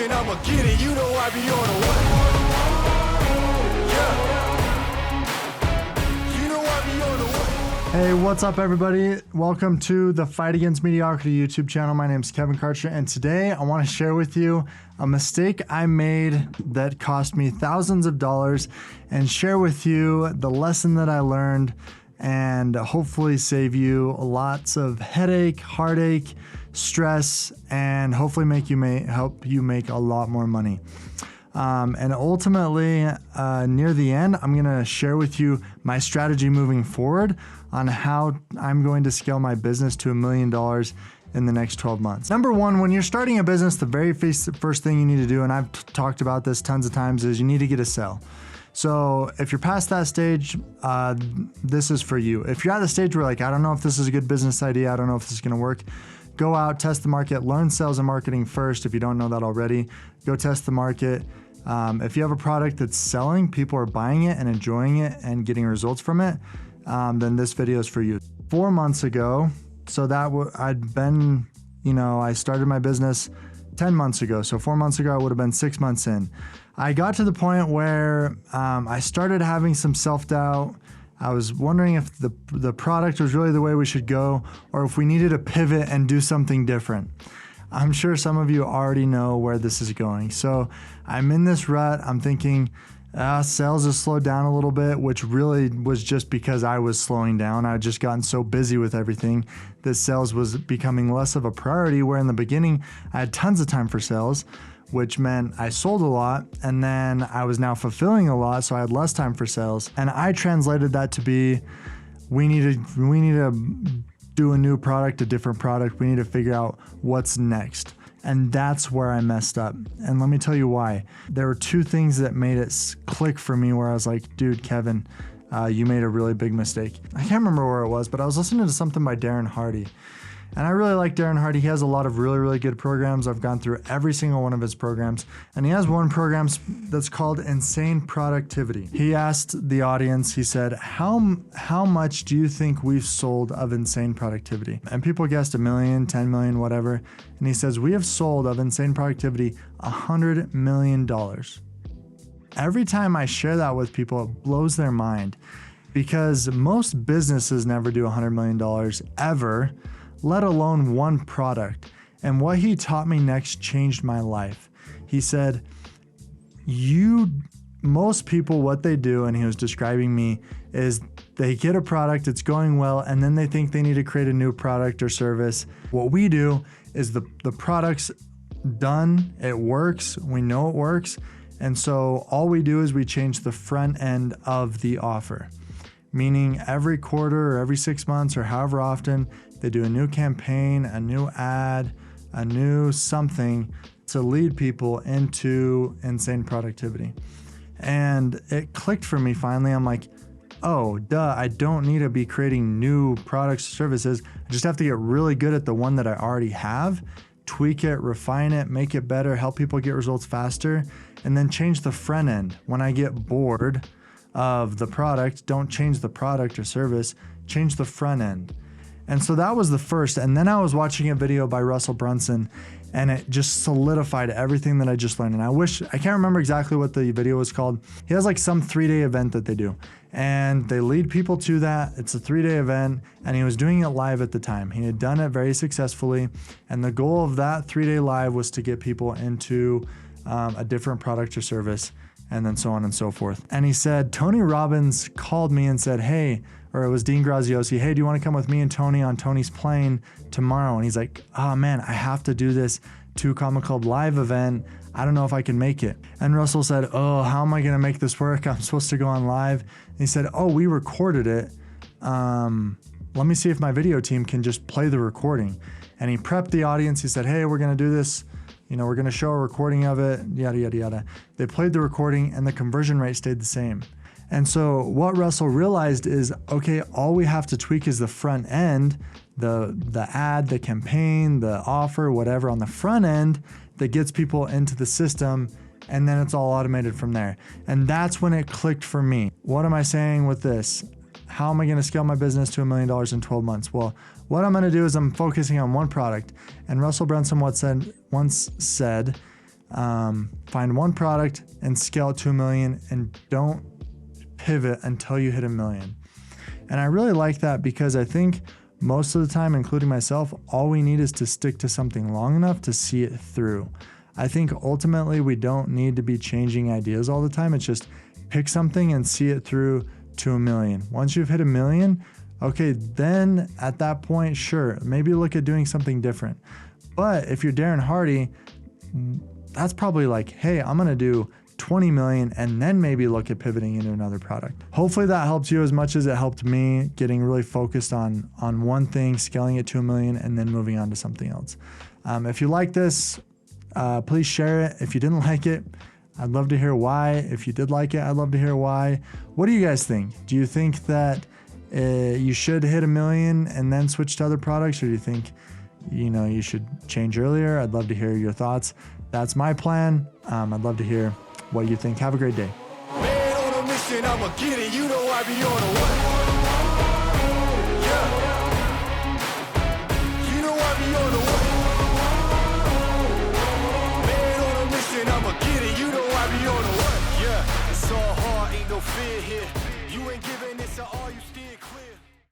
and I'ma get it. You know I be on the way. Yeah. You know I be on the way. Hey, what's up everybody? Welcome to the Fight Against Mediocrity YouTube channel. My name is Kevin Kartchner, and today I want to share with you a mistake I made that cost me thousands of dollars and share with you the lesson that I learned and hopefully save you lots of headache, heartache, stress, and hopefully help you make a lot more money. And ultimately, near the end, I'm gonna share with you my strategy moving forward on how I'm going to scale my business to $1 million in the next 12 months. Number one, when you're starting a business, the very first thing you need to do, and I've talked about this tons of times, is you need to get a sale. So if you're past that stage, this is for you. If you're at the stage where like, I don't know if this is a good business idea, I don't know if this is gonna work, go out, test the market, learn sales and marketing first. If you don't know that already, go test the market. If you have a product that's selling, people are buying it and enjoying it and getting results from it, then this video is for you. 4 months ago, so that I'd been, I started my business 10 months ago. So 4 months ago, I would have been 6 months in. I got to the point where I started having some self-doubt. I was wondering if the product was really the way we should go, or if we needed to pivot and do something different. I'm sure some of you already know where this is going. So I'm in this rut. I'm thinking sales has slowed down a little bit, which really was just because I was slowing down. I had just gotten so busy with everything that sales was becoming less of a priority, where in the beginning I had tons of time for sales, which meant I sold a lot, and then I was now fulfilling a lot, so I had less time for sales. And I translated that to be, we need to do a new product, a different product. We need to figure out what's next. And that's where I messed up. And let me tell you why. There were two things that made it click for me where I was like, dude, Kevin, you made a really big mistake. I can't remember where it was, but I was listening to something by Darren Hardy. And I really like Darren Hardy. He has a lot of really, really good programs. I've gone through every single one of his programs. And he has one program that's called Insane Productivity. He asked the audience, he said, how much do you think we've sold of Insane Productivity? And people guessed 1 million, 10 million, whatever. And he says, we have sold of Insane Productivity $100 million. Every time I share that with people, it blows their mind, because most businesses never do $100 million ever, let alone one product. And what he taught me next changed my life. He said, most people, what they do, and he was describing me, is they get a product, it's going well, and then they think they need to create a new product or service. What we do is the product's done, it works, we know it works, and so all we do is we change the front end of the offer. Meaning every quarter or every 6 months or however often, they do a new campaign, a new ad, a new something to lead people into insane productivity. And it clicked for me finally. I'm like, oh, duh, I don't need to be creating new products or services. I just have to get really good at the one that I already have, tweak it, refine it, make it better, help people get results faster, and then change the front end. When I get bored of the product, don't change the product or service, change the front end. And so that was the first. And then I was watching a video by Brunson, and it just solidified everything that I just learned. And I can't remember exactly what the video was called. He has like some 3-day event that they do, and they lead people to that. It's a 3-day event, and he was doing it live at the time. He had done it very successfully. And the goal of that 3-day live was to get people into a different product or service, and then so on and so forth. And he said, Tony Robbins called me and said, hey, or it was Dean Graziosi, hey, do you want to come with me and Tony on Tony's plane tomorrow? And he's like, oh man, I have to do this 2 Comma Club live event. I don't know if I can make it. And Russell said, oh, how am I gonna make this work? I'm supposed to go on live. And he said, oh, we recorded it. Let me see if my video team can just play the recording. And he prepped the audience. He said, hey, we're gonna do this. We're gonna show a recording of it, yada, yada, yada. They played the recording and the conversion rate stayed the same. And so what Russell realized is, okay, all we have to tweak is the front end, the ad, the campaign, the offer, whatever on the front end that gets people into the system, and then it's all automated from there. And that's when it clicked for me. What am I saying with this? How am I gonna scale my business to $1 million in 12 months? Well, what I'm gonna do is I'm focusing on one product. And Russell Brunson once said, Find one product and scale it to 1 million, and don't pivot until you hit 1 million. And I really like that because I think most of the time, including myself, all we need is to stick to something long enough to see it through. I think ultimately we don't need to be changing ideas all the time. It's just pick something and see it through to 1 million. Once you've hit 1 million, okay, then at that point, sure, maybe look at doing something different. But if you're Darren Hardy, that's probably like, hey, I'm gonna do 20 million and then maybe look at pivoting into another product. Hopefully that helps you as much as it helped me, getting really focused on one thing, scaling it to 1 million, and then moving on to something else. If you like this, please share it. If you didn't like it, I'd love to hear why. If you did like it, I'd love to hear why. What do you guys think? Do you think that you should hit 1 million and then switch to other products, or do you think you should change earlier? I'd love to hear your thoughts. That's my plan. I'd love to hear what you think. Have a great day. Man on a mission, I'ma get it. You know I be on a what? Yeah. You know I be on a what? Man on a mission, I'ma get it. You know I be on a what? Yeah. It's all hard, ain't no fear here. You ain't giving this to all you still.